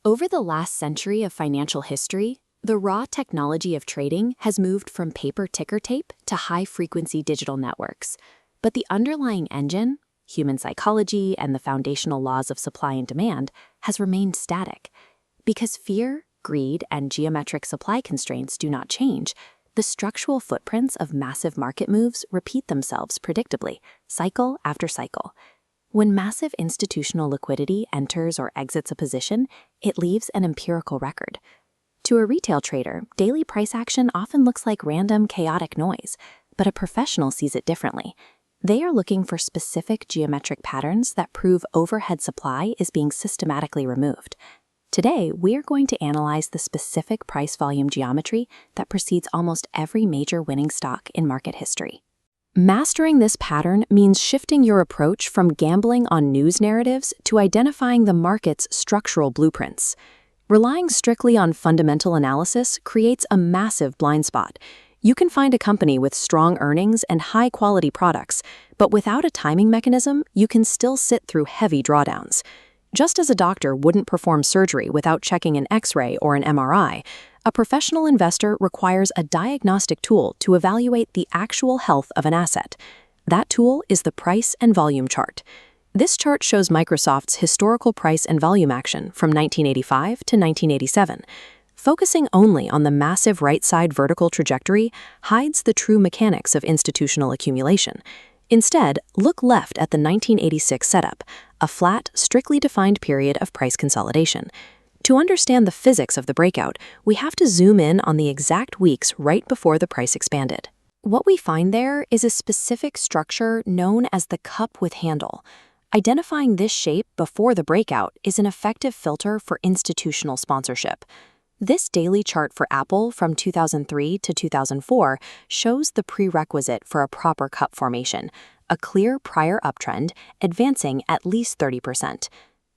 Over the last century of financial history, the raw technology of trading has moved from paper ticker tape to high-frequency digital networks. But the underlying engine, human psychology and the foundational laws of supply and demand, has remained static. Because fear, greed, and geometric supply constraints do not change, the structural footprints of massive market moves repeat themselves predictably, cycle after cycle. When massive institutional liquidity enters or exits a position, it leaves an empirical record. To a retail trader, daily price action often looks like random, chaotic noise, but a professional sees it differently. They are looking for specific geometric patterns that prove overhead supply is being systematically removed. Today, we are going to analyze the specific price-volume geometry that precedes almost every major winning stock in market history. Mastering this pattern means shifting your approach from gambling on news narratives to identifying the market's structural blueprints. Relying strictly on fundamental analysis creates a massive blind spot. You can find a company with strong earnings and high-quality products, but without a timing mechanism, you can still sit through heavy drawdowns. Just as a doctor wouldn't perform surgery without checking an X-ray or an MRI, a professional investor requires a diagnostic tool to evaluate the actual health of an asset. That tool is the price and volume chart. This chart shows Microsoft's historical price and volume action from 1985 to 1987. Focusing only on the massive right-side vertical trajectory hides the true mechanics of institutional accumulation. Instead, look left at the 1986 setup, a flat, strictly defined period of price consolidation. To understand the physics of the breakout, we have to zoom in on the exact weeks right before the price expanded. What we find there is a specific structure known as the cup with handle. Identifying this shape before the breakout is an effective filter for institutional sponsorship. This daily chart for Apple from 2003 to 2004 shows the prerequisite for a proper cup formation, a clear prior uptrend advancing at least 30%.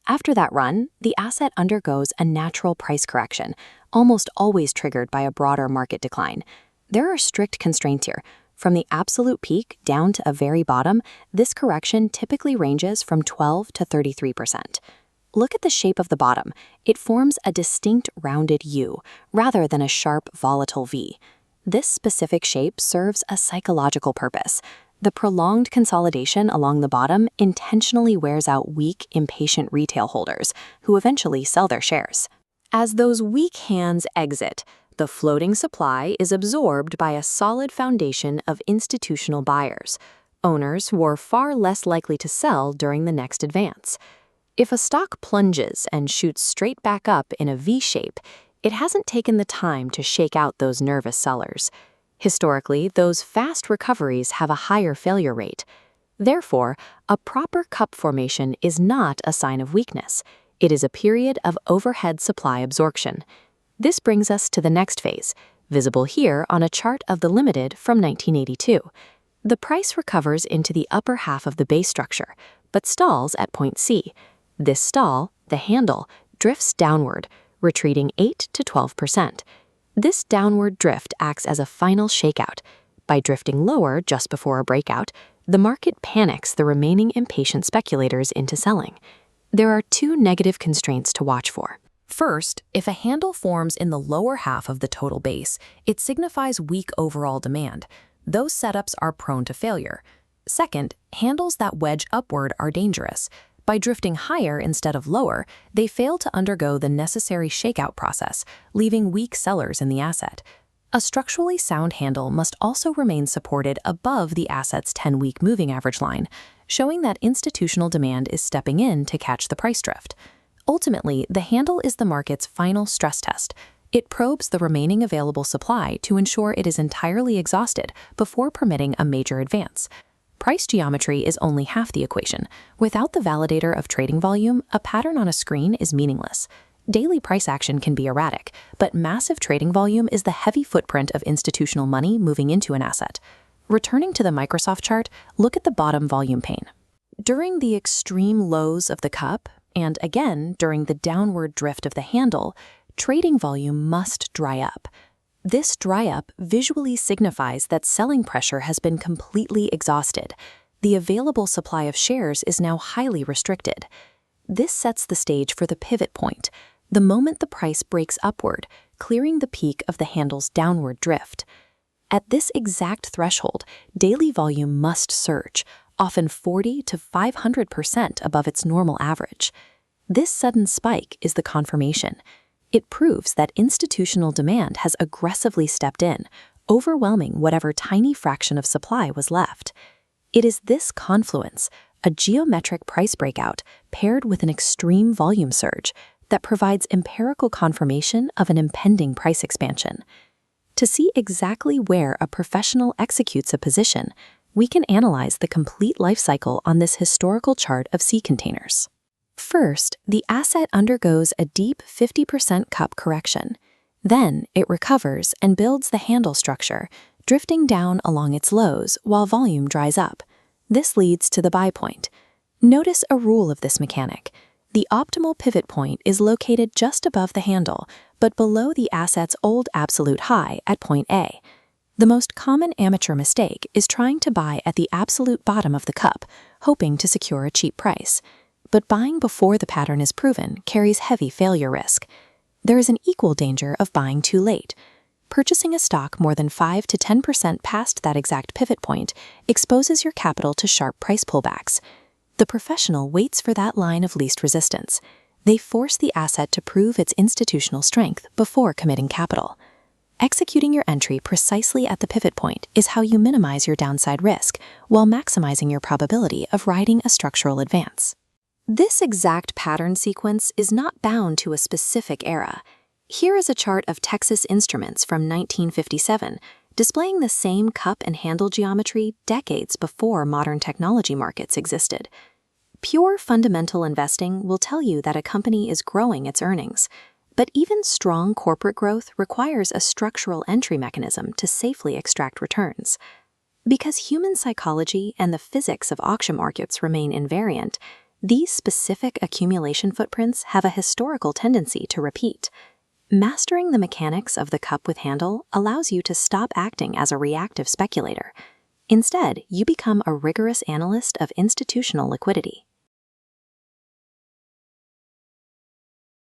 After that run, the asset undergoes a natural price correction, almost always triggered by a broader market decline. There are strict constraints here. From the absolute peak down to a very bottom, this correction typically ranges from 12 to 33%. Look at the shape of the bottom. It forms a distinct rounded U, rather than a sharp, volatile V. This specific shape serves a psychological purpose. The prolonged consolidation along the bottom intentionally wears out weak, impatient retail holders, who eventually sell their shares. As those weak hands exit, the floating supply is absorbed by a solid foundation of institutional buyers, owners who are far less likely to sell during the next advance. If a stock plunges and shoots straight back up in a V-shape, it hasn't taken the time to shake out those nervous sellers. Historically, those fast recoveries have a higher failure rate. Therefore, a proper cup formation is not a sign of weakness. It is a period of overhead supply absorption. This brings us to the next phase, visible here on a chart of the Limited from 1982. The price recovers into the upper half of the base structure, but stalls at point C. This stall, the handle, drifts downward, retreating 8 to 12%. This downward drift acts as a final shakeout. By drifting lower just before a breakout, the market panics the remaining impatient speculators into selling. There are two negative constraints to watch for. First, if a handle forms in the lower half of the total base, it signifies weak overall demand. Those setups are prone to failure. Second, handles that wedge upward are dangerous. By drifting higher instead of lower, they fail to undergo the necessary shakeout process, leaving weak sellers in the asset. A structurally sound handle must also remain supported above the asset's 10-week moving average line, showing that institutional demand is stepping in to catch the price drift. Ultimately, the handle is the market's final stress test. It probes the remaining available supply to ensure it is entirely exhausted before permitting a major advance. Price geometry is only half the equation. Without the validator of trading volume, a pattern on a screen is meaningless. Daily price action can be erratic, but massive trading volume is the heavy footprint of institutional money moving into an asset. Returning to the Microsoft chart, look at the bottom volume pane. During the extreme lows of the cup, and again during the downward drift of the handle, trading volume must dry up. This dry-up visually signifies that selling pressure has been completely exhausted. The available supply of shares is now highly restricted. This sets the stage for the pivot point. the moment the price breaks upward, clearing the peak of the handle's downward drift. At this exact threshold, daily volume must surge, often 40 to 500% above its normal average. This sudden spike is the confirmation. It proves that institutional demand has aggressively stepped in, overwhelming whatever tiny fraction of supply was left. It is this confluence, a geometric price breakout paired with an extreme volume surge, that provides empirical confirmation of an impending price expansion. To see exactly where a professional executes a position, we can analyze the complete life cycle on this historical chart of sea containers. First, the asset undergoes a deep 50% cup correction. Then, it recovers and builds the handle structure, drifting down along its lows while volume dries up. This leads to the buy point. Notice a rule of this mechanic. The optimal pivot point is located just above the handle, but below the asset's old absolute high at point A. The most common amateur mistake is trying to buy at the absolute bottom of the cup, hoping to secure a cheap price. But buying before the pattern is proven carries heavy failure risk. There is an equal danger of buying too late. Purchasing a stock more than 5 to 10% past that exact pivot point exposes your capital to sharp price pullbacks. The professional waits for that line of least resistance. They force the asset to prove its institutional strength before committing capital. Executing your entry precisely at the pivot point is how you minimize your downside risk while maximizing your probability of riding a structural advance. This exact pattern sequence is not bound to a specific era. Here is a chart of Texas Instruments from 1957, displaying the same cup and handle geometry decades before modern technology markets existed. Pure fundamental investing will tell you that a company is growing its earnings, but even strong corporate growth requires a structural entry mechanism to safely extract returns. Because human psychology and the physics of auction markets remain invariant, these specific accumulation footprints have a historical tendency to repeat. Mastering the mechanics of the cup with handle allows you to stop acting as a reactive speculator. Instead, you become a rigorous analyst of institutional liquidity.